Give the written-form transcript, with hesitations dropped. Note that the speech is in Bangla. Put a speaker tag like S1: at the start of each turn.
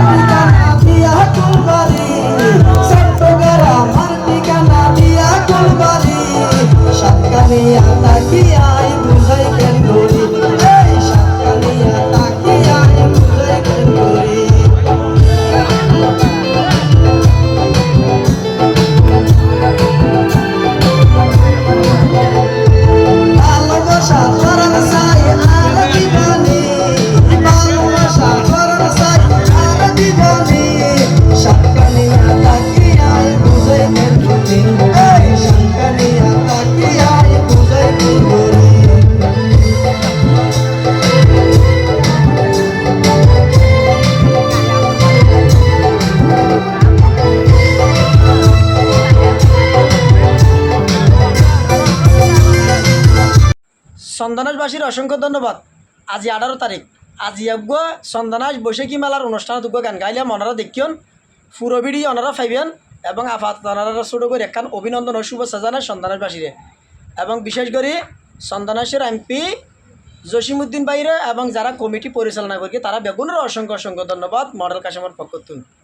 S1: ঠিকানা দিয়া কুলবাড়ি চট্টগ্রাম আমার ঠিকানা দিয়া কুলবাড়ি সাতকানিয়া তাকিয়াই বুঝাই কেন করি এই সাতকানিয়া তাকিয়াই বুঝাই কেন করি ভালোবাসা করার চাই আর দিবানি ভালোবাসা করার চাই আর দিবানি সাতকানিয়া তাকিয়াই বুঝাই কেন করি এই সাতকানিয়া তাকিয়াই বুঝাই কেন করি
S2: চন্দনাসবাসীর অসংখ্য ধন্যবাদ। আজি 18 তারিখ আজি আগুয়া চন্দনাস বৈশাখী মেলার অনুষ্ঠানত গান গাইলাম ওনারা দেখিয়ন পুরো ভিডিও ওনারা পাইবেন এবং আপাতত ওনারা ছোটো করে একখান অভিনন্দন ও শুভেচ্ছা জানায় চন্দনাসবাসীরে এবং বিশেষ করে চন্দনাসের এমপি জসিমউদ্দিন ভাইরে এবং যারা কমিটি পরিচালনা করি তারা বেগুনের অসংখ্য অসংখ্য ধন্যবাদ মডেল কাশেমের পক্ষ থেকে।